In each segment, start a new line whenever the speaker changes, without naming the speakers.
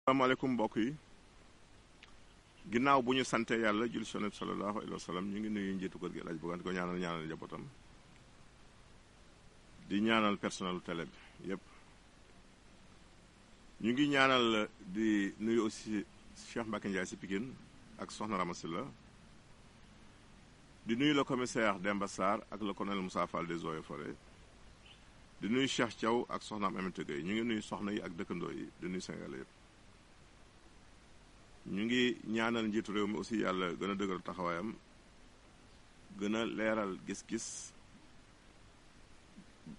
asalaamaaleykum mbokk yi ginnaaw bu ñu sante yàlla jul soneb sallallahu alayhi wa sallam ñu ngi nuyu njiitu kër gi laaj bëggan ko ñaanal njabootam di ñaanal personnelu télé bi yépp ñu ngi ñaanal di nuyu aussi Cheikh Mbacke Ndiaye si Pikine ak Soxna Ramasila di nuyu le commissaire Demba Sarr ak le colonel Moussa Fall des Eaux et Forêts di nuyu Cheikh Thiaw ak soxnaam Aminata Gueye ñu ngi nuyu soxna yi ak dëkkandoo yi di nuyu Sénégal yépp ñu ngi ñaanal njiitu réew mi aussi yàlla gën a dëgëral taxawaayam gën a leeral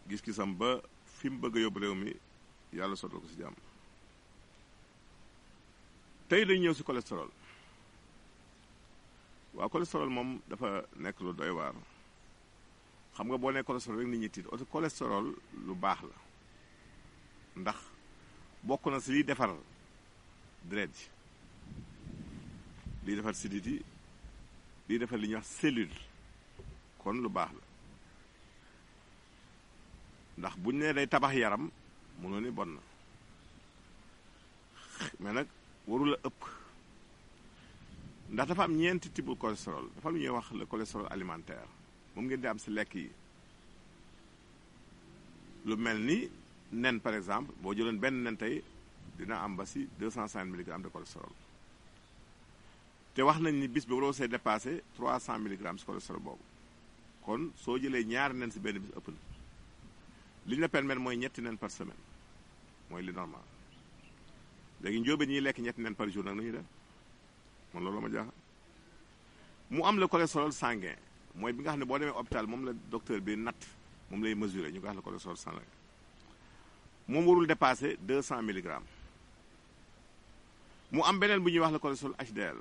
gis-gisam ba fi mu bëgg a yóbbu réew mi yàlla sottal ko ci jàmm tey dañu ñëw ci cholestérol waaw cholestérol moom dafa nekk lu doy waar xam nga boo nee cholestérol rek nit ñi tiit oto cholestérol lu baax la ndax bokk na ci liy defar deret ji liy defar sidit yi liy defar li ñuy wax cellule kon lu baax la ndax buñ nee day tabax yaram mënoo ni bon na mais nag warula ëpp ndax dafa am ñeenti type cholestérol dafa am lu ñuy wax le cholestérol alimentaire moom ngeen di am ci lekk yi lu mel ni nen par exemple boo jëloon benn nen tey dina am ba ci 250 mg de cholestérol te wax nañ ni bis bi waroo see dépassé 300 mg ci cholestérol boobu kon soo jëlee ñaari nen ci benn bis ëpp na li ñu la permettre mooy ñetti nen par semaine mooy li normal léegi njóobe ñiy lekk ñetti nen par jour nag nañu def man loolu ma jaaxal mu am le cholestérol sanguin mooy bi nga xam ne boo demee hôpital moom la docteur bi natt moom lay mesurer ñu ko wax le cholestérol sanguin moom warul dépasser 200 mg mu am beneen bu ñuy wax le cholestérol HDL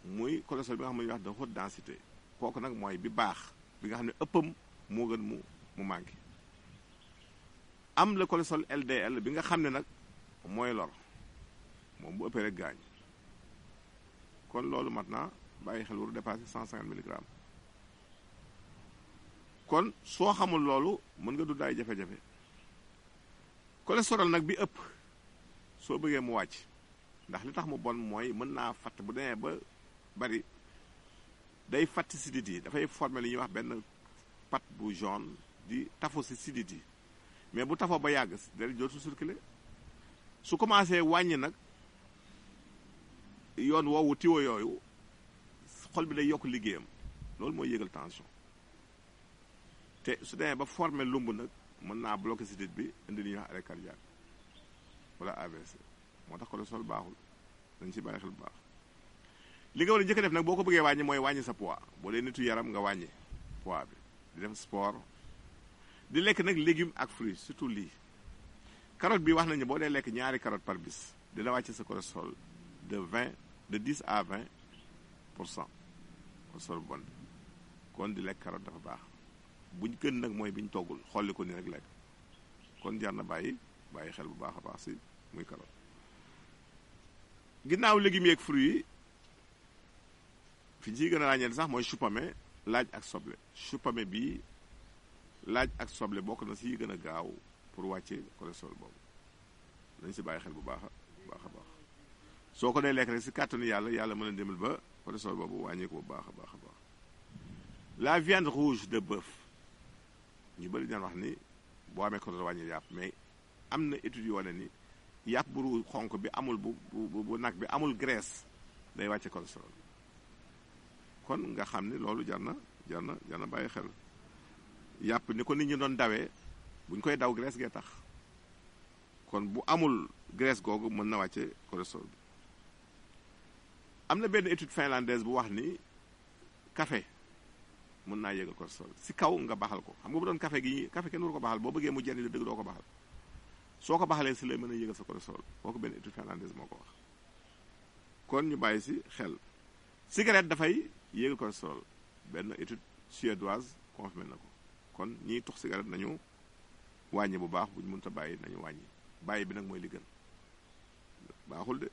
muy cholestérol bi nga xam ne ñuy wax de haute densité kooku nag mooy bi baax bi nga xam ne ëppam moo gën mu manqué am le cholestérol LDL bi nga xam ne nag mooy lor moom bu ëppee rek gaañ kon loolu maintenant bàyyi xel waru dépassé 150 mg kon soo xamul loolu mën nga dund ay jafe-jafe cholestérol nag bi ëpp soo bëggee mu wàcc ndax li tax mu bon mooy mën naa fatt bu demee ba bari day fatt sidit yi dafay former li ñuy wax benn pat bu jaune di tafo ci sidit yi mais bu tafoo ba yàgg deret jootu circuler su commencé wàññi nag yoon woowu tiwo yooyu xol bi day yokk liggéeyam loolu mooy yëgal tension te su demee ba former lumb nag mën naa bloqué sidit bi indi li ñuy wax arrêt cardiaque wala AVC moo tax cholestérol baaxul dañ ci bàyyi xel bu baax li nga war a njëkk a def nag boo ko bëggee wàññi mooy wàññi sa poids boo dee nitu yaram nga wàññi poids bi di def sport di lekk nag légumes ak fruits surtout lii carotte bi wax nañu boo dee lekk ñaari carotte par bis dina wàcc sa cholestérol de 10 à 20% cholestérol bon kon di lekk carotte dafa baax buñ gën nag mooy biñ toggul xolli ko ni rek lekk kon jar na bàyyi xel bu baax a baax si muy carotte ginnaaw légumes yeeg fruits yi fi ñu ciy gën a ràññee sax mooy chou pommé laaj ak soble chou pommé bii laaj ak soble bokk na si gën a gaaw pour wàcce cholestérol boobu dañ si bàyyi xel bu baax a baax soo ko dee lekk rek si kàttanu yàlla mën a demal ba cholestérol boobu wàññi ko bu baax a baax la viande rouge de bœuf ñu bëri daan wax ni boo amee cholestérol wàññi yàpp mais am na études yu wane ni yàpp bu xonk bi amul bu nag bi amul graisse day wàcce cholestérol kon nga xam ni loolu jar na bàyyi xel yàpp ni ko nit ñi doon dawee buñ koy daw graisse gee tax kon bu amul graisse googu mën na wàcce cholestérol bi am na benn étude finlandaise bu wax ni café mën naa yéegal cholestérol si kaw nga baxal ko xam nga bu doon café kenn waru ko baxal boo bëggee mu jëriñ la dëgg doo ko baxal soo ko baxalee si lay mën a yéegal sa cholestérol kooku benn étude finlandaise moo ko wax kon ñu bàyyi si xel cigarette dafay yéegal cholestérol benn étude suédoise confirmé na ko kon ñiy tux cigarette nañu wàññi bu baax buñ mënta bàyyi nañu wàññi bàyyi bi nag mooy li gën baaxul de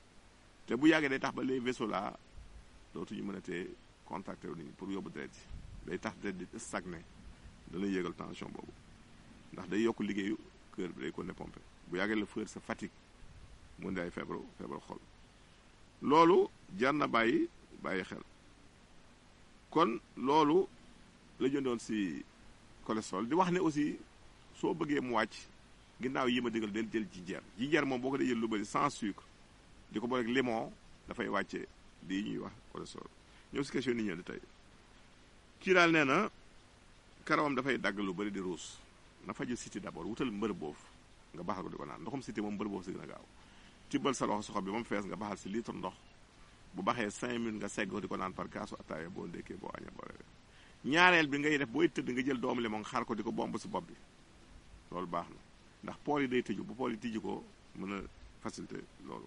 te bu yàggee day tax ba les vaisseaux là dootuñu mën a tee contacté wu nit ñi pour yóbbu deret ji day tax deret di stagné dana yéegal tension boobu ndax day yokk liggéeyu cœur bi day ko ne pompé bu yàggee la feur sa fatigue mu indi ay feebaru xol loolu jar na bàyyi xel kon loolu la jëndoon si cholestérol di wax ne aussi soo bëggee mu wàcc ginnaaw yi ma digal del jël jinjeer moom boo ko dee jël lu bëri sans sucre di ko booleeg limon dafay wàcce lii ñuy wax cholestérol ñëw si question ni ñëw di tey kii daal nee na karawam dafay dagg lu bëri di ruus na faju siti d'abord wutal mbër boofu nga baxal ko di ko naan ndoxum siti moom mbër boofu si gën a gaaw tibbal sa loxo soxo bi moom fees nga baxal si litre ndox bu baxee 5 minutes nga segg di ko naan par kaasu ataaya boo ndékkee boo aña boo reere ñaareel bi ngay def booy tëdd nga jël doomu limon xaar ko di ko bomb si bopp bi loolu baax na ndax pool yi day tëju bu pool yi tijji ko mën a facilité loolu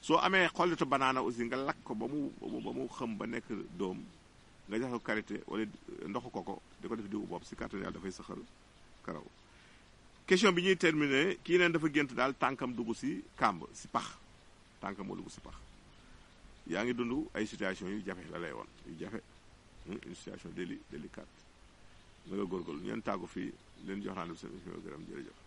soo amee xollitu banaana aussi nga lakk ko ba mu xëm ba nekk doom nga jox ko karité wala ndoxu koko di ko def diwu bopp si kàttan yàlla dafay saxal karaw question bi ñuy terminer kii neen dafa gént daal tànkam dugg si kàmb si pax tànkam moo dugg si pax yaa ngi dund ay situation yu jafe la lay woon yu jafe une situation délicate na nga góorgóorlu ñeen tàggu fii leen jox naa lu seen gërëm jërëjëf